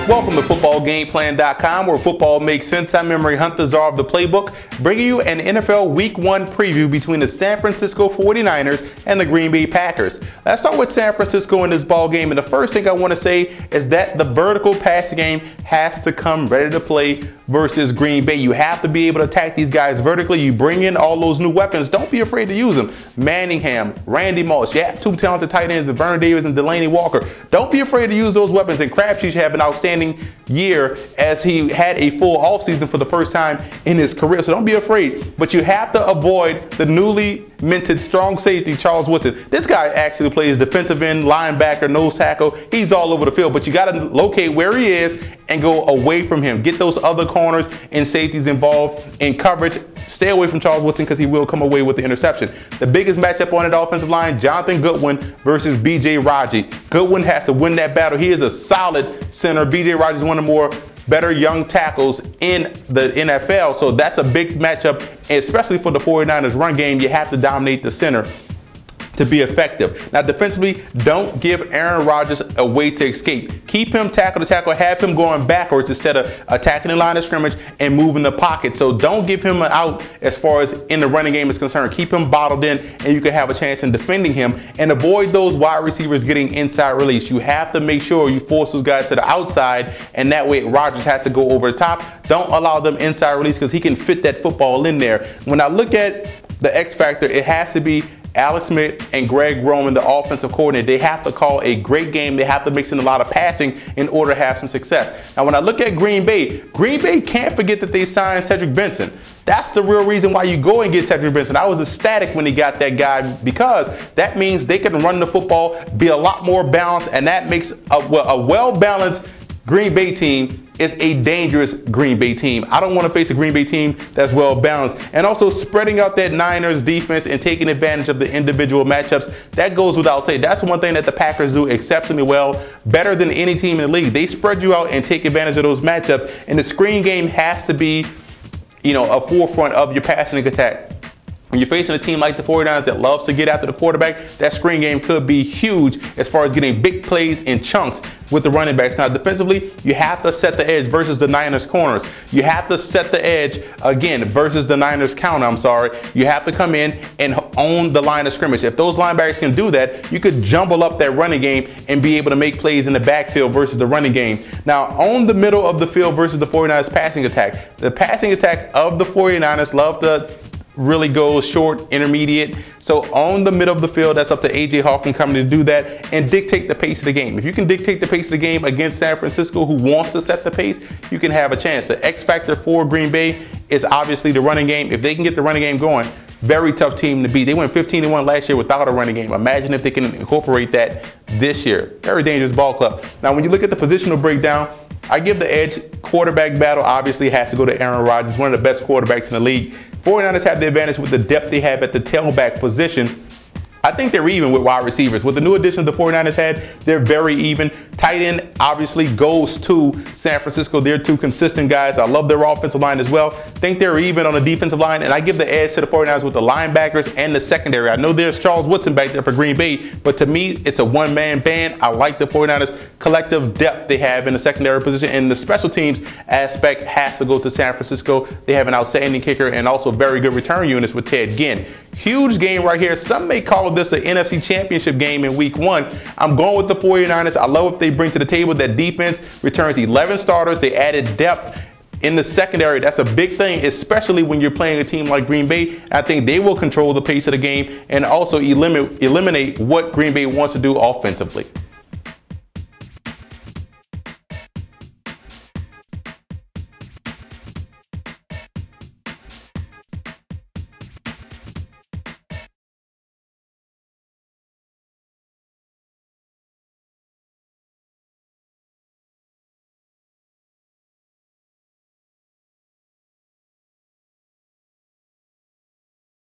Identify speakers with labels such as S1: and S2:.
S1: Welcome to footballgameplan.com, where football makes sense. I'm Memory Hunt, the czar of the playbook, bringing you an NFL Week 1 preview between the San Francisco 49ers and the Green Bay Packers. Let's start with San Francisco in this ball game, and the first thing I want to say is that the vertical passing game has to come ready to play versus Green Bay. You have to be able to attack these guys vertically. You bring in all those new weapons. Don't be afraid to use them. Manningham, Randy Moss, you have two talented tight ends, Vernon Davis and Delaney Walker. Don't be afraid to use those weapons. And Crabtree should have an outstanding year as he had a full offseason for the first time in his career. So don't be afraid. But you have to avoid the newly minted strong safety, Charles Woodson. This guy actually plays defensive end, linebacker, nose tackle. He's all over the field. But you got to locate where he is and go away from him. Get those other corners and safeties involved in coverage. Stay away from Charles Woodson because he will come away with the interception. The biggest matchup on that offensive line, Jonathan Goodwin versus B.J. Raji. Goodwin has to win that battle. He is a solid center. B.J. Raji is one of the more better young tackles in the NFL. So that's a big matchup, and especially for the 49ers run game, you have to dominate the center to be effective. Now defensively, don't give Aaron Rodgers a way to escape. Keep him tackle to tackle, have him going backwards instead of attacking the line of scrimmage and moving the pocket. So don't give him an out as far as in the running game is concerned. Keep him bottled in and you can have a chance in defending him, and avoid those wide receivers getting inside release. You have to make sure you force those guys to the outside, and that way Rodgers has to go over the top. Don't allow them inside release because he can fit that football in there. When I look at the X factor, it has to be Alex Smith and Greg Roman, the offensive coordinator. They have to call a great game. They have to mix in a lot of passing in order to have some success. Now, when I look at Green Bay can't forget that they signed Cedric Benson. That's the real reason why you go and get Cedric Benson. I was ecstatic when they got that guy because that means they can run the football, be a lot more balanced, and that makes a well-balanced Green Bay team is a dangerous Green Bay team. I don't want to face a Green Bay team that's well balanced. And also spreading out that Niners defense and taking advantage of the individual matchups, that goes without saying. That's one thing that the Packers do exceptionally well, better than any team in the league. They spread you out and take advantage of those matchups. And the screen game has to be, a forefront of your passing attack. When you're facing a team like the 49ers that loves to get after the quarterback, that screen game could be huge as far as getting big plays in chunks with the running backs. Now, defensively, you have to set the edge versus the Niners corners. You have to set the edge, again, versus the Niners counter, You have to come in and own the line of scrimmage. If those linebackers can do that, you could jumble up that running game and be able to make plays in the backfield versus the running game. Now, on the middle of the field versus the 49ers passing attack. The passing attack of the 49ers love to really goes short, intermediate. So on the middle of the field, that's up to A.J. Hawkins coming to do that and dictate the pace of the game. If you can dictate the pace of the game against San Francisco, who wants to set the pace, you can have a chance. The X factor for Green Bay is obviously the running game. If they can get the running game going, very tough team to beat. They went 15-1 last year without a running game. Imagine if they can incorporate that this year. Very dangerous ball club. Now, when you look at the positional breakdown, I give the edge. Quarterback battle obviously has to go to Aaron Rodgers, one of the best quarterbacks in the league. 49ers have the advantage with the depth they have at the tailback position. I think they're even with wide receivers. With the new additions the 49ers had, they're very even. Tight end obviously goes to San Francisco. They're two consistent guys. I love their offensive line as well. Think they're even on the defensive line, and I give the edge to the 49ers with the linebackers and the secondary. I know there's Charles Woodson back there for Green Bay, but to me, it's a one-man band. I like the 49ers collective depth they have in the secondary position, and the special teams aspect has to go to San Francisco. They have an outstanding kicker and also very good return units with Ted Ginn. Huge game right here. Some may call this an NFC Championship game in Week 1. I'm going with the 49ers. I love what they bring to the table. That defense returns 11 starters. They added depth in the secondary. That's a big thing, especially when you're playing a team like Green Bay. I think they will control the pace of the game and also eliminate what Green Bay wants to do offensively.